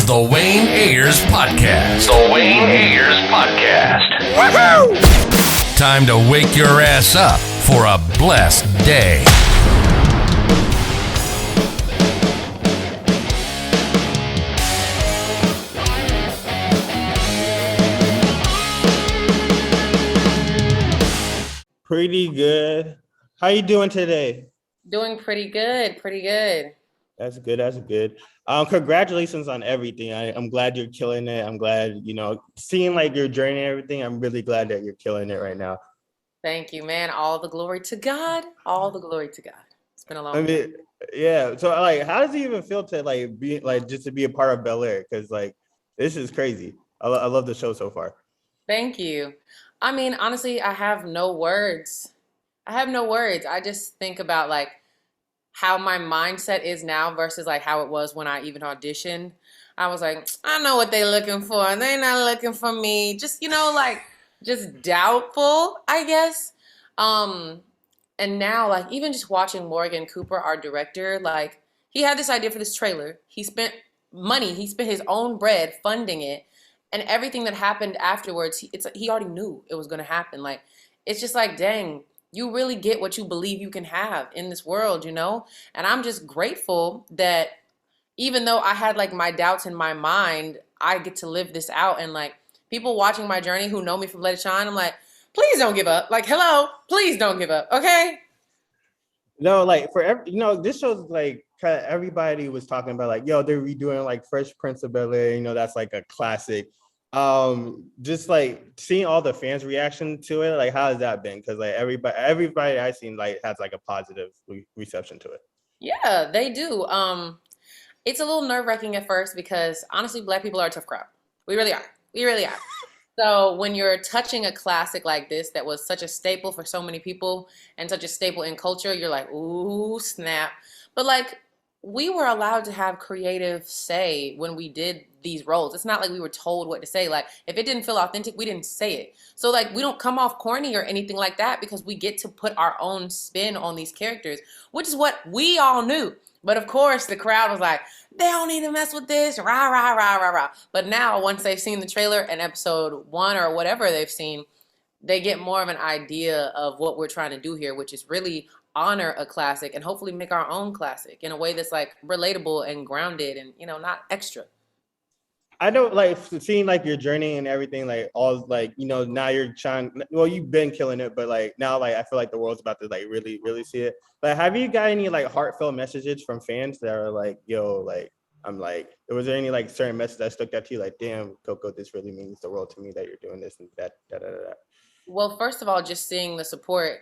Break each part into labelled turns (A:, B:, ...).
A: The Wayne Ayers Podcast. The Wayne Ayers Podcast. Woohoo! Time to wake your ass up for a blessed day.
B: Pretty good. How you doing today?
C: Doing pretty good, pretty good.
B: That's good. That's good. Congratulations on everything. I'm glad you're killing it. I'm glad, seeing like your journey and everything. I'm really glad that you're killing it right now.
C: Thank you, man. All the glory to God. All the glory to God. It's been a long time.
B: Yeah. So like, how does it even feel to like be like just to be a part of BelAir? Because like, this is crazy. I love the show so far.
C: Thank you. I mean, honestly, I have no words. I just think about like how my mindset is now versus like how it was when I even auditioned. I was like, I know what they're looking for. They're not looking for me. Just, just doubtful, I guess. And now, like, even just watching Morgan Cooper, our director, like, he had this idea for this trailer. He spent money. He spent his own bread funding it. And everything that happened afterwards, he already knew it was going to happen. Like, it's just like, dang, you really get what you believe you can have in this world, And I'm just grateful that even though I had like my doubts in my mind, I get to live this out. And like people watching my journey who know me from Let It Shine, I'm like, please don't give up. Like, hello, please don't give up. Okay.
B: No, like this show's like kind of everybody was talking about like, yo, they're redoing like Fresh Prince of Bel-Air, that's like a classic. Just like seeing all the fans' reaction to it, like how has that been? Because like everybody I've seen like has like a positive reception to it.
C: Yeah, they do. It's a little nerve-wracking at first because honestly, Black people are a tough crowd. We really are. We really are. So when you're touching a classic like this that was such a staple for so many people and such a staple in culture, you're like, ooh, snap. But like we were allowed to have creative say when we did these roles. It's not like we were told what to say. Like if it didn't feel authentic, we didn't say it. So like we don't come off corny or anything like that because we get to put our own spin on these characters, which is what we all knew. But of course the crowd was like, they don't need to mess with this, rah, rah, rah, rah, rah. But now once they've seen the trailer and episode 1 or whatever they've seen, they get more of an idea of what we're trying to do here, which is really honor a classic and hopefully make our own classic in a way that's like relatable and grounded and, not extra.
B: I don't like seeing like your journey and everything, like all like, now you're trying, well, you've been killing it, but like now, like, I feel like the world's about to like really, really see it. But have you got any like heartfelt messages from fans that are like, yo, like, I'm like, was there any like certain message that stuck out to you? Like, damn, Coco, this really means the world to me that you're doing this and that, da, da, da, da.
C: Well, first of all, just seeing the support,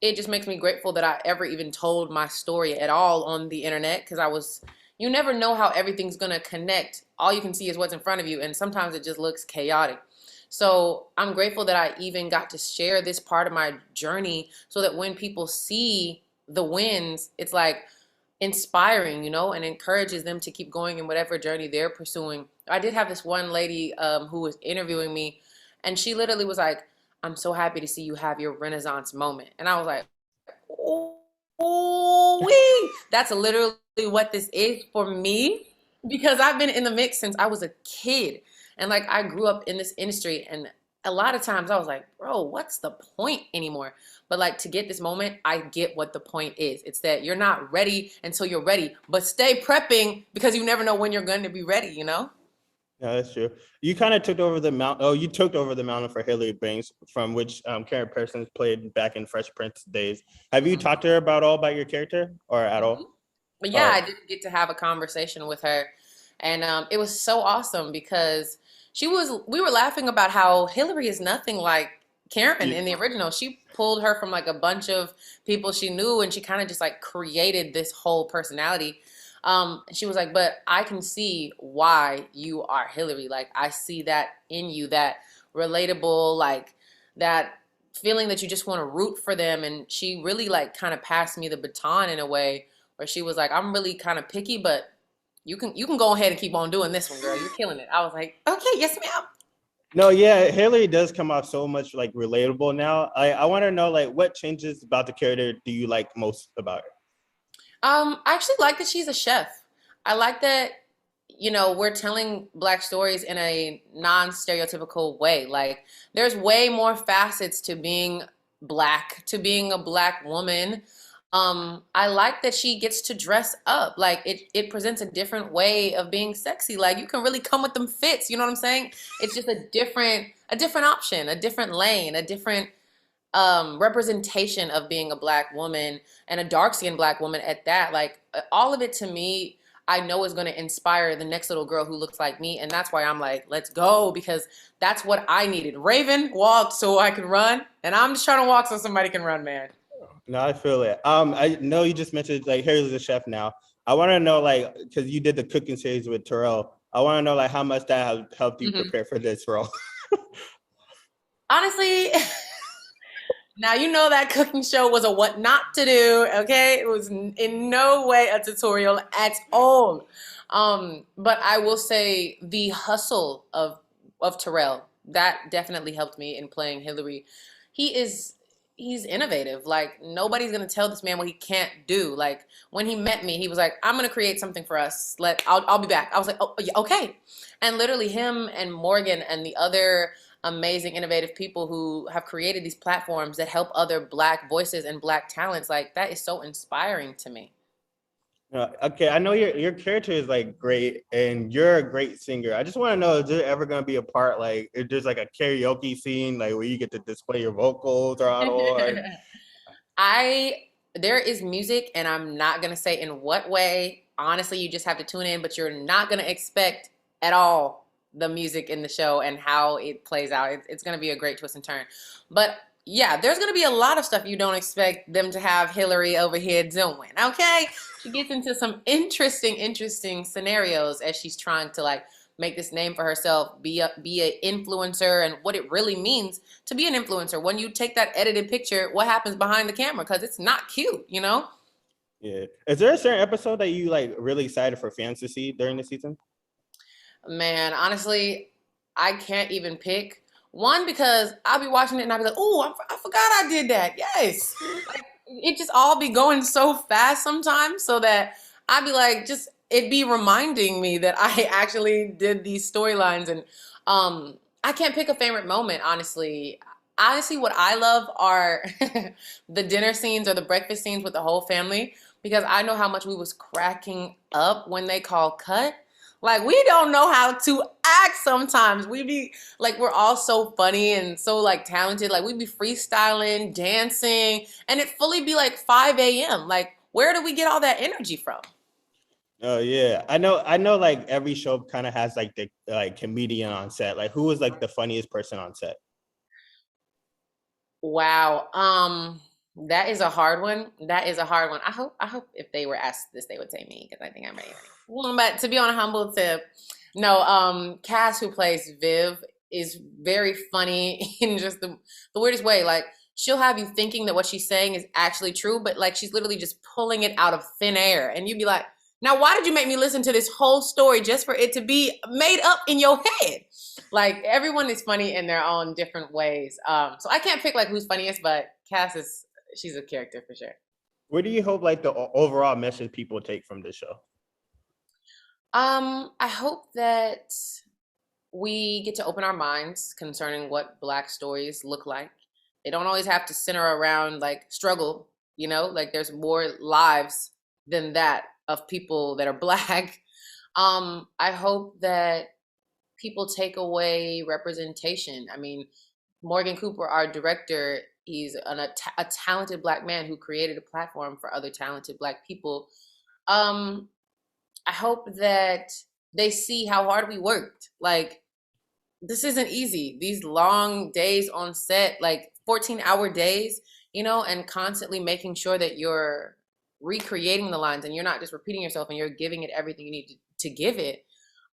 C: it just makes me grateful that I ever even told my story at all on the internet because you never know how everything's going to connect. All you can see is what's in front of you, and sometimes it just looks chaotic. So I'm grateful that I even got to share this part of my journey so that when people see the wins, it's like inspiring, and encourages them to keep going in whatever journey they're pursuing. I did have this one lady who was interviewing me, and she literally was like, I'm so happy to see you have your Renaissance moment. And I was like, oh, that's literally what this is for me. Because I've been in the mix since I was a kid. And like I grew up in this industry and a lot of times I was like, bro, what's the point anymore? But like to get this moment, I get what the point is. It's that you're not ready until you're ready, but stay prepping because you never know when you're going to be ready,
B: Yeah, that's true. You kind of took over the mount. Oh, you took over the mountain for Hilary Banks, from which Karyn Parsons played back in Fresh Prince days. Have you talked to her about your character or at all?
C: But yeah, I did get to have a conversation with her, and it was so awesome because we were laughing about how Hilary is nothing like Karyn in the original. She pulled her from like a bunch of people she knew, and she kind of just like created this whole personality. She was like, but I can see why you are Hilary. Like I see that in you, that relatable, like that feeling that you just want to root for them. And she really like kind of passed me the baton in a way where she was like, I'm really kind of picky, but you can go ahead and keep on doing this one, girl. You're killing it. I was like, okay, yes, ma'am.
B: No, yeah, Hilary does come off so much like relatable now. I want to know like what changes about the character do you like most about her?
C: I actually like that she's a chef. I like that you know, we're telling Black stories in a non-stereotypical way. Like, there's way more facets to being Black, to being a Black woman. I like that she gets to dress up. Like, it presents a different way of being sexy. Like, you can really come with them fits. You know what I'm saying? It's just a different option, a different lane, a different representation of being a Black woman, and a dark-skinned Black woman at that. Like, all of it to me, I know is going to inspire the next little girl who looks like me. And that's why I'm like, let's go, because that's what I needed. Raven walked so I could run, and I'm just trying to walk so somebody can run, man.
B: No, I feel it. I know you just mentioned like Harry's a chef now. I want to know like because you did the cooking series with Terrell. I want to know like how much that has helped you prepare for this role.
C: Honestly, now you know that cooking show was a what not to do, okay? It was in no way a tutorial at all. But I will say the hustle of Terrell, that definitely helped me in playing Hilary. He's innovative. Like, nobody's gonna tell this man what he can't do. Like, when he met me, he was like, I'm gonna create something for us. I'll be back. I was like, oh yeah, okay. And literally him and Morgan and the other amazing, innovative people who have created these platforms that help other Black voices and Black talents, like, that is so inspiring to me.
B: Okay, I know your character is like great, and you're a great singer. I just want to know, is there ever gonna be a part like if there's like a karaoke scene like where you get to display your vocals or or
C: There is music, and I'm not gonna say in what way. Honestly, you just have to tune in, but you're not gonna expect at all the music in the show and how it plays out. It's gonna be a great twist and turn. But yeah, there's gonna be a lot of stuff you don't expect them to have Hilary over here doing. Okay, she gets into some interesting scenarios as she's trying to like make this name for herself, be a influencer, and what it really means to be an influencer. When you take that edited picture, what happens behind the camera? Because it's not cute, you know?
B: Yeah. Is there a certain episode that you like really excited for fans to see during the season?
C: Man, honestly, I can't even pick one because I'll be watching it and I'll be like, oh, I forgot I did that. Yes. Like, it just all be going so fast sometimes, so that I'd be like, just it be reminding me that I actually did these storylines. And I can't pick a favorite moment, honestly. Honestly, what I love are the dinner scenes or the breakfast scenes with the whole family, because I know how much we was cracking up when they call cut. Like, we don't know how to act sometimes. We be like, we're all so funny and so like talented. Like, we be freestyling, dancing, and it fully be like 5 a.m. Like, where do we get all that energy from?
B: Oh yeah, I know. Like every show kind of has like the like comedian on set. Like who was like the funniest person on set?
C: Wow. That is a hard one. That is a hard one. I hope if they were asked this, they would say me, because I think I'm ready. But to be on a humble tip, no, Cass, who plays Viv, is very funny in just the weirdest way. Like, she'll have you thinking that what she's saying is actually true, but like she's literally just pulling it out of thin air. And you'd be like, now why did you make me listen to this whole story just for it to be made up in your head? Like, everyone is funny in their own different ways. So I can't pick like who's funniest, but she's a character for sure.
B: What do you hope like the overall message people take from this show?
C: I hope that we get to open our minds concerning what Black stories look like. They don't always have to center around like struggle, you know, like there's more lives than that of people that are Black. I hope that people take away representation. I mean, Morgan Cooper, our director, he's a talented Black man who created a platform for other talented Black people. Um, I hope that they see how hard we worked. Like, this isn't easy. These long days on set, like 14-hour days, you know, and constantly making sure that you're recreating the lines and you're not just repeating yourself and you're giving it everything you need to give it.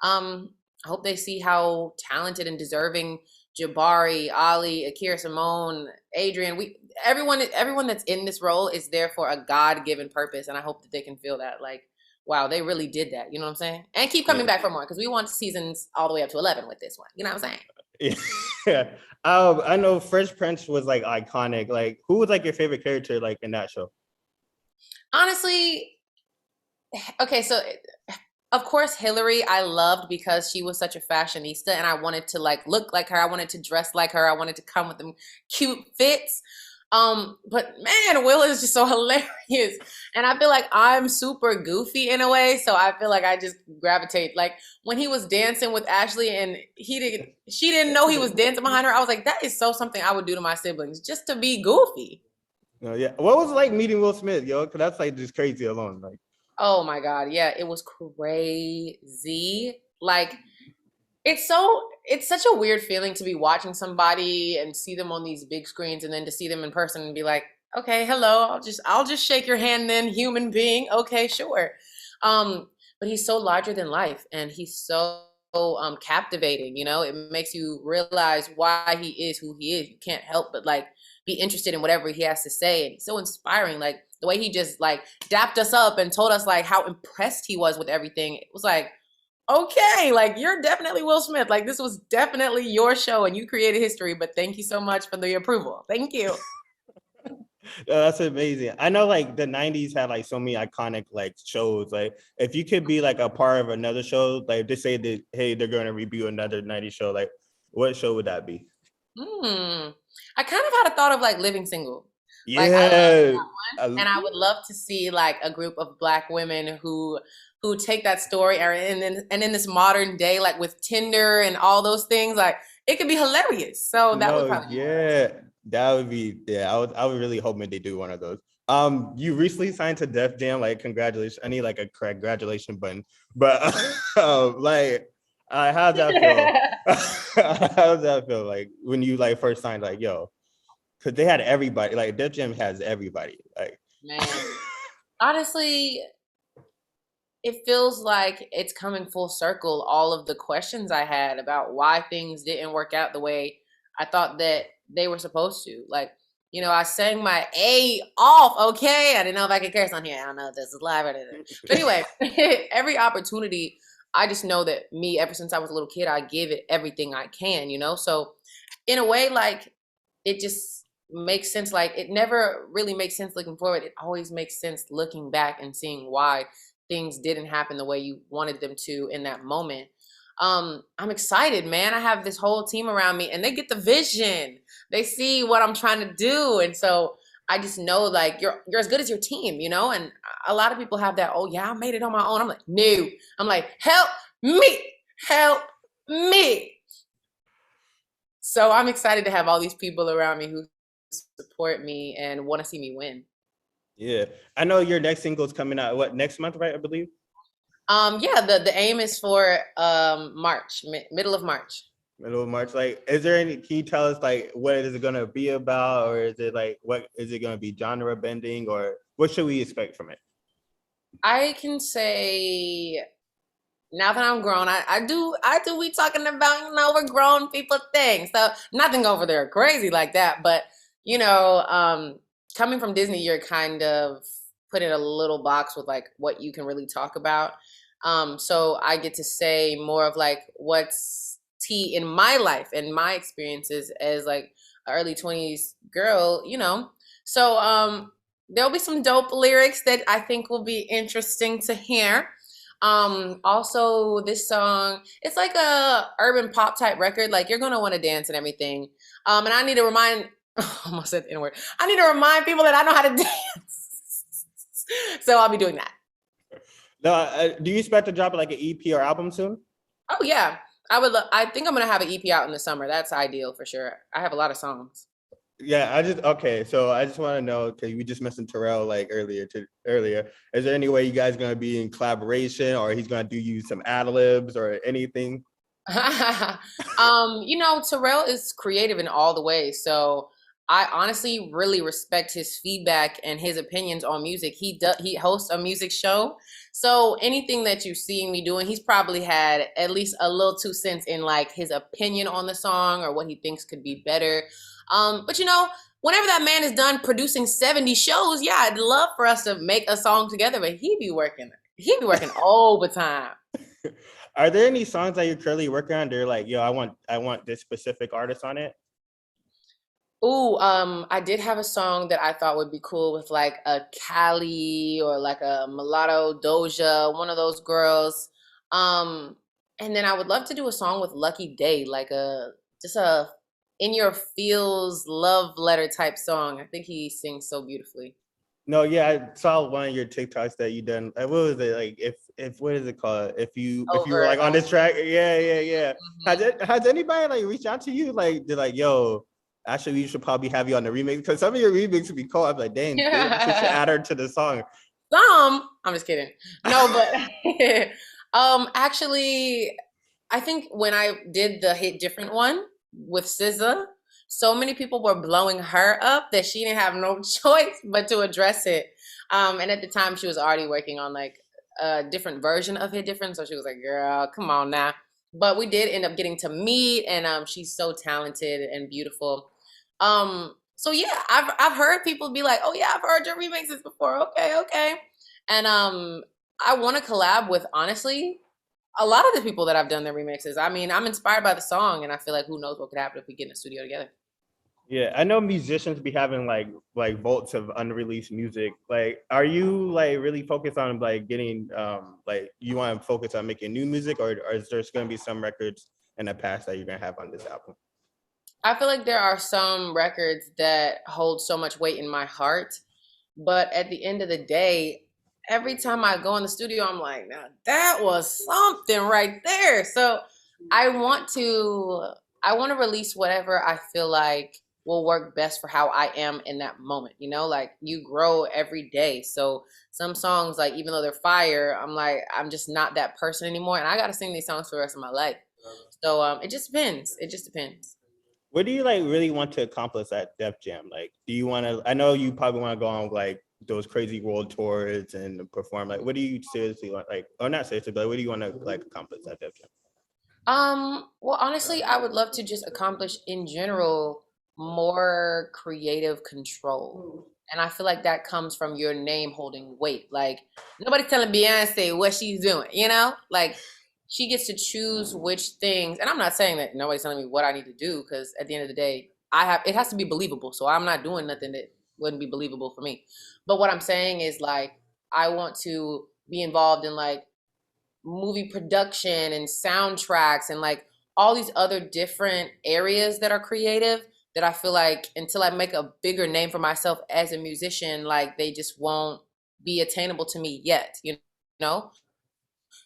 C: I hope they see how talented and deserving Jabari, Ali, Akira Simone, Adrian, everyone that's in this role is there for a God-given purpose. And I hope that they can feel that, like, wow, they really did that. You know what I'm saying? And keep coming back for more, because we want seasons all the way up to 11 with this one. You know what I'm saying?
B: Yeah. I know Fresh Prince was like iconic. Like, who was like your favorite character like in that show?
C: Honestly, okay, so of course, Hilary I loved because she was such a fashionista and I wanted to like look like her. I wanted to dress like her. I wanted to come with them cute fits. But man, Will is just so hilarious. And I feel like I'm super goofy in a way. So I feel like I just gravitate. Like when he was dancing with Ashley and she didn't know he was dancing behind her. I was like, that is so something I would do to my siblings just to be goofy.
B: Oh, yeah. What was it like meeting Will Smith, yo? Because that's like just crazy alone. Like,
C: Oh my God. Yeah, it was crazy. Like it's such a weird feeling to be watching somebody and see them on these big screens and then to see them in person and be like, okay, hello, I'll just shake your hand then, human being. Okay, sure. But he's so larger than life and he's so captivating, you know? It makes you realize why he is who he is. You can't help but like be interested in whatever he has to say. And he's so inspiring. Like the way he just like dapped us up and told us like how impressed he was with everything. It was like, okay, like you're definitely Will Smith. Like this was definitely your show and you created history, but thank you so much for the approval. Thank you.
B: that's amazing. I know like the 90s had like so many iconic like shows. Like if you could be like a part of another show, like they say that, hey, they're going to review another 90s show, like what show would that be?
C: I kind of had a thought of like Living Single. Like I love
B: Yeah.
C: that one. And I would love to see like a group of Black women who take that story and in this modern day, like with Tinder and all those things, like it could be hilarious. So that would
B: No,
C: probably be
B: yeah, that would be, yeah, I would really hoping they do one of those. You recently signed to Def Jam, like congratulations. I need like a congratulations button, but like, how's that feel? How's that feel like when you like first signed, like, yo, because they had everybody, like Def Jam has everybody, like.
C: man. Honestly, it feels like it's coming full circle. All of the questions I had about why things didn't work out the way I thought that they were supposed to. Like, you know, I sang my A off, okay? I didn't know if I could curse on here. I don't know if this is live or anything. But anyway, every opportunity, I just know that me, ever since I was a little kid, I give it everything I can, you know? So in a way, like, it just makes sense. Like, it never really makes sense looking forward. It always makes sense looking back and seeing why things didn't happen the way you wanted them to in that moment. I'm excited, man. I have this whole team around me and they get the vision. They see what I'm trying to do. And so I just know like you're as good as your team, you know? And a lot of people have that, oh yeah, I made it on my own. I'm like, no. I'm like, help me. Help me. So I'm excited to have all these people around me who support me and want to see me win.
B: Yeah, I know your next single is coming out, what, next month, right? I believe.
C: Yeah, the aim is for March, middle of March.
B: Middle of March. Like, is there any? Can you tell us like what is it gonna be about, or is it like what is it gonna be genre bending, or what should we expect from it?
C: I can say now that I'm grown, I do we talking about, you know, we're grown people things. So nothing over there crazy like that. But, you know, coming from Disney, you're kind of put in a little box with like what you can really talk about. So I get to say more of like what's tea in my life and my experiences as like an early 20s girl, you know. So there'll be some dope lyrics that I think will be interesting to hear. Also this song, it's like a urban pop type record. Like you're gonna want to dance and everything. And I need to remind almost said the N word. I need to remind people that I know how to dance. So I'll be doing that.
B: No, do you expect to drop like an EP or album soon?
C: Oh yeah. I think I'm gonna have an EP out in the summer. That's ideal for sure. I have a lot of songs.
B: Yeah, okay. So I just want to know because we just mentioned Terrell like earlier. Is there any way you guys gonna be in collaboration, or he's gonna do you some ad libs or anything?
C: You know, Terrell is creative in all the ways. So I honestly really respect his feedback and his opinions on music. He hosts a music show. So anything that you see me doing, he's probably had at least a little 2 cents in like his opinion on the song or what he thinks could be better. But you know, whenever that man is done producing 70 shows, yeah, I'd love for us to make a song together, but he'd be working overtime.
B: Are there any songs that you're currently working on? They're like, yo, I want this specific artist on it.
C: Ooh, I did have a song that I thought would be cool with like a Cali or like a Mulatto Doja, one of those girls. And then I would love to do a song with Lucky Day, like just a in your feels love letter type song. I think he sings so beautifully.
B: No, yeah, I saw one of your TikToks that you done. What was it like? If what is it called? If you were
C: Over
B: like
C: and
B: on this
C: over.
B: track, yeah.
C: Mhm.
B: Has anybody like reached out to you like they're like, yo, actually we should probably have you on the remix because some of your remixes would be cool. I'm like, dang, we should add her to the song.
C: I'm just kidding. No, but actually, I think when I did the Hit Different one with SZA, so many people were blowing her up that she didn't have no choice but to address it. And at the time, she was already working on like a different version of Hit Different, so she was like, "Girl, come on now." But we did end up getting to meet, and she's so talented and beautiful. So yeah, I've heard people be like, "Oh yeah, I've heard your remixes before." Okay, okay, and I want to collab with honestly a lot of the people that I've done their remixes. I mean, I'm inspired by the song, and I feel like who knows what could happen if we get in a studio together.
B: Yeah, I know musicians be having like vaults of unreleased music. Like, are you like really focused on like getting like you want to focus on making new music, or is there going to be some records in the past that you're gonna have on this album?
C: I feel like there are some records that hold so much weight in my heart, but at the end of the day, every time I go in the studio, I'm like, now that was something right there. So I want to I want to release whatever I feel like will work best for how I am in that moment. You know, like you grow every day. So some songs, like even though they're fire, I'm like, I'm just not that person anymore. And I gotta sing these songs for the rest of my life. So it just depends. It just depends.
B: What do you like really want to accomplish at Def Jam? Like, do you want to? I know you probably want to go on like those crazy world tours and perform. Like, what do you seriously want? Like, or not seriously, but what do you want to like accomplish at Def Jam?
C: Well, honestly, I would love to just accomplish in general more creative control. And I feel like that comes from your name holding weight. Like nobody's telling Beyonce what she's doing, you know? Like she gets to choose which things. And I'm not saying that nobody's telling me what I need to do because at the end of the day, it has to be believable. So I'm not doing nothing that wouldn't be believable for me. But what I'm saying is like I want to be involved in like movie production and soundtracks and like all these other different areas that are creative that I feel like until I make a bigger name for myself as a musician, like they just won't be attainable to me yet, you know?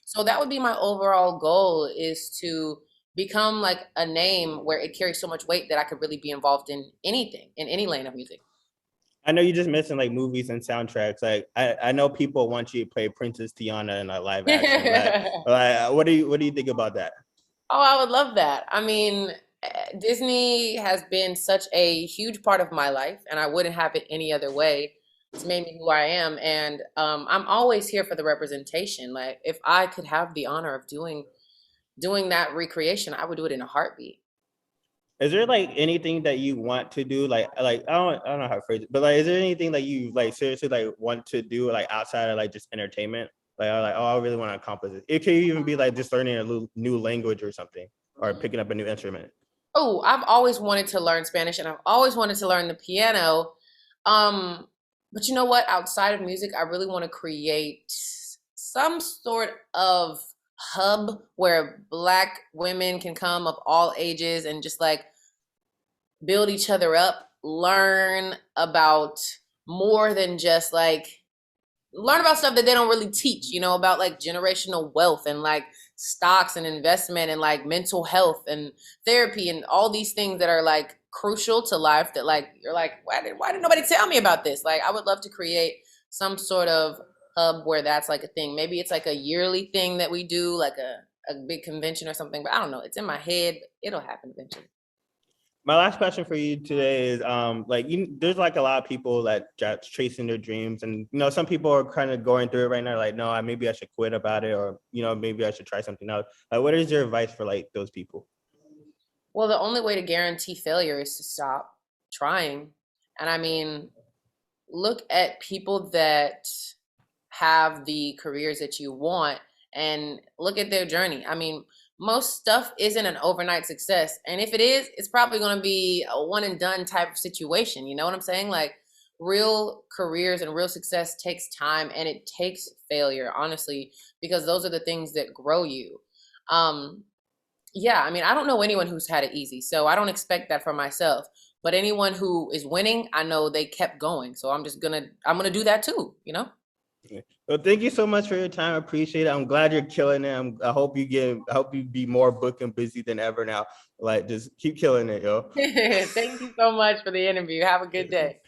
C: So that would be my overall goal is to become like a name where it carries so much weight that I could really be involved in anything, in any lane of music.
B: I know you just mentioned like movies and soundtracks. Like, I know people want you to play Princess Tiana in a live action. Like, what do you think about that?
C: Oh, I would love that. I mean, Disney has been such a huge part of my life, and I wouldn't have it any other way. It's made me who I am, and I'm always here for the representation. Like, if I could have the honor of doing that recreation, I would do it in a heartbeat.
B: Is there like anything that you want to do? Like I don't know how to phrase it, but like, is there anything that you like seriously like want to do like outside of like just entertainment? Like, oh, I really want to accomplish it. It could even be like just learning a new language or something, or picking up a new instrument.
C: Oh, I've always wanted to learn Spanish, and I've always wanted to learn the piano. Um, but you know what? Outside of music, I really want to create some sort of hub where Black women can come of all ages and just like build each other up, learn about more than just like learn about stuff that they don't really teach, you know, about like generational wealth and like stocks and investment and like mental health and therapy and all these things that are like crucial to life that like you're like why did nobody tell me about this? Like I would love to create some sort of hub where that's like a thing. Maybe it's like a yearly thing that we do, like a big convention or something, but I don't know. It's in my head. It'll happen eventually.
B: My last question for you today is like there's like a lot of people that just chasing their dreams, and some people are kind of going through it right now, like, no, maybe I should quit about it, or maybe I should try something else. Like, what is your advice for like those people?
C: Well, the only way to guarantee failure is to stop trying. And I mean, look at people that have the careers that you want and look at their journey. I mean, most stuff isn't an overnight success. And if it is, it's probably going to be a one and done type of situation. You know what I'm saying? Like, real careers and real success takes time, and it takes failure, honestly, because those are the things that grow you. Um, yeah, I mean, I don't know anyone who's had it easy, so I don't expect that for myself. But anyone who is winning, I know they kept going. So I'm gonna do that too, you know?
B: Yeah. Well, thank you so much for your time. I appreciate it. I'm glad you're killing it. I hope you be more booked and busy than ever now. Like, just keep killing it, yo.
C: Thank you so much for the interview. Have a good day.